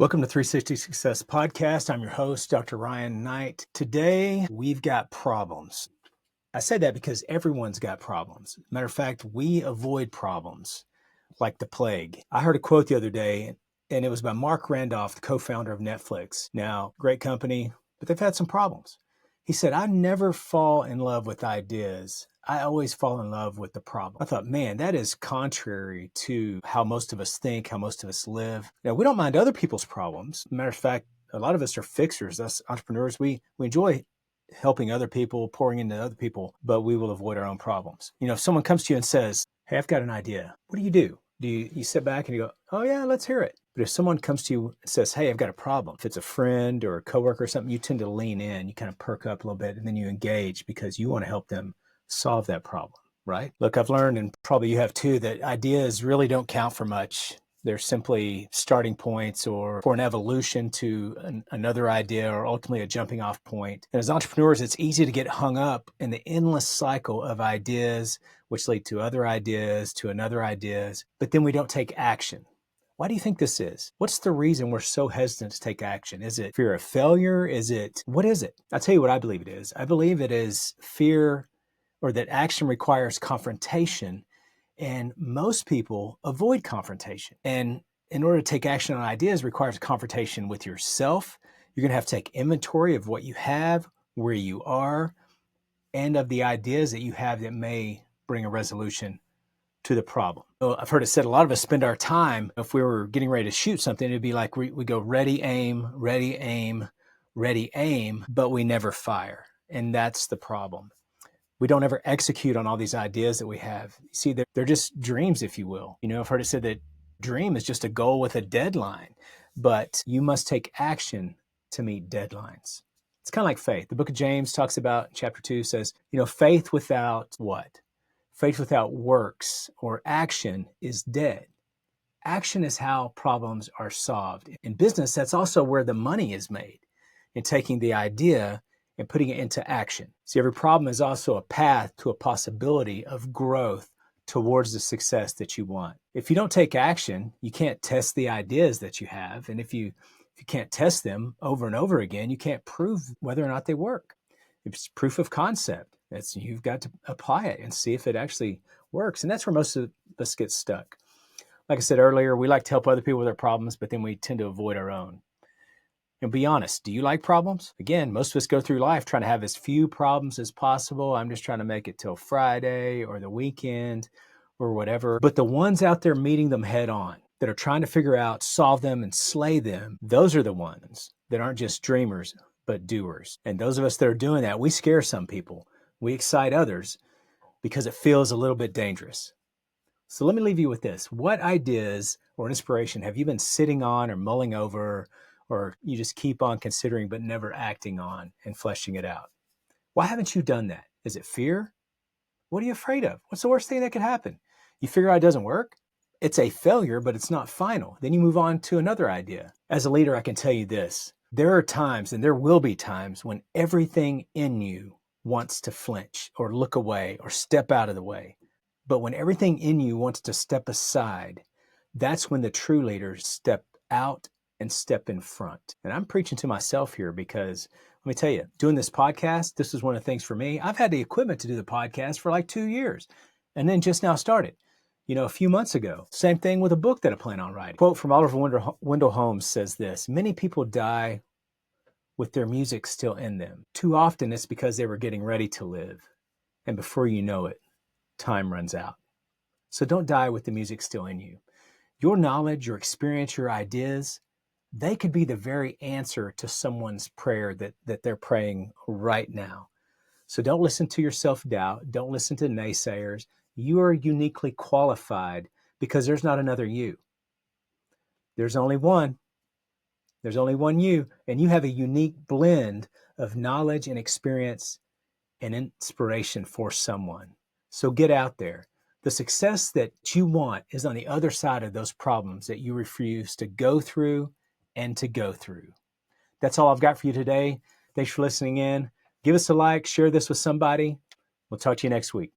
Welcome to 360 Success Podcast. I'm your host, Dr. Ryan Knight. Today, we've got problems. I say that because everyone's got problems. Matter of fact, we avoid problems like the plague. I heard a quote the other day, and it was by Mark Randolph, the co-founder of Netflix. Now, great company, but they've had some problems. He said, I never fall in love with ideas. I always fall in love with the problem. I thought, man, that is contrary to how most of us think, how most of us live. Now, we don't mind other people's problems. Matter of fact, a lot of us are fixers. Us entrepreneurs, we enjoy helping other people, pouring into other people, but we will avoid our own problems. You know, if someone comes to you and says, hey, I've got an idea, what do? Do you sit back and you go, oh yeah, let's hear it. But if someone comes to you and says, hey, I've got a problem, if it's a friend or a coworker or something, you tend to lean in, you kind of perk up a little bit, and then you engage because you want to help them solve that problem, right? Look, I've learned, and probably you have too, that ideas really don't count for much. They're simply starting points or for an evolution to another idea or ultimately a jumping off point. And as entrepreneurs, it's easy to get hung up in the endless cycle of ideas, which lead to other ideas, to another ideas, but then we don't take action. Why do you think this is? What's the reason we're so hesitant to take action? Is it fear of failure? What is it? I'll tell you what I believe it is. I believe it is fear, or that action requires confrontation. And most people avoid confrontation. And in order to take action on ideas requires confrontation with yourself. You're going to have to take inventory of what you have, where you are, and of the ideas that you have that may bring a resolution to the problem. So I've heard it said a lot of us spend our time, if we were getting ready to shoot something, it'd be like we go ready, aim, ready, aim, ready, aim, but we never fire. And that's the problem. We don't ever execute on all these ideas that we have. See, they're just dreams, if you will. You know, I've heard it said that dream is just a goal with a deadline, but you must take action to meet deadlines. It's kind of like faith. The book of James talks about, chapter 2 says, faith without what? Faith without works or action is dead. Action is how problems are solved. In business, that's also where the money is made, in taking the idea and putting it into action. See, every problem is also a path to a possibility of growth towards the success that you want. If you don't take action, you can't test the ideas that you have. And if you can't test them over and over again, you can't prove whether or not they work. It's proof of concept. You've got to apply it and see if it actually works. And that's where most of us get stuck. Like I said earlier, we like to help other people with their problems, but then we tend to avoid our own. And be honest, do you like problems? Again, most of us go through life trying to have as few problems as possible. I'm just trying to make it till Friday or the weekend or whatever. But the ones out there meeting them head on, that are trying to figure out, solve them, and slay them, those are the ones that aren't just dreamers, but doers. And those of us that are doing that, we scare some people. We excite others because it feels a little bit dangerous. So let me leave you with this. What ideas or inspiration have you been sitting on or mulling over, or you just keep on considering but never acting on and fleshing it out? Why haven't you done that? Is it fear? What are you afraid of? What's the worst thing that could happen? You figure out it doesn't work? It's a failure, but it's not final. Then you move on to another idea. As a leader, I can tell you this. There are times, and there will be times, when everything in you wants to flinch or look away or step out of the way. But when everything in you wants to step aside, that's when the true leaders step out and step in front. And I'm preaching to myself here because let me tell you, doing this podcast, this is one of the things for me. I've had the equipment to do the podcast for like 2 years and then just now started, a few months ago. Same thing with a book that I plan on writing. Quote from Oliver Wendell Holmes says this: many people die with their music still in them. Too often it's because they were getting ready to live. And before you know it, time runs out. So don't die with the music still in you. Your knowledge, your experience, your ideas, they could be the very answer to someone's prayer that they're praying right now. So don't listen to your self-doubt. Don't listen to naysayers. You are uniquely qualified because there's not another you. There's only one. There's only one you, and you have a unique blend of knowledge and experience and inspiration for someone. So get out there. The success that you want is on the other side of those problems that you refuse to go through and to go through. That's all I've got for you today. Thanks for listening in. Give us a like, share this with somebody. We'll talk to you next week.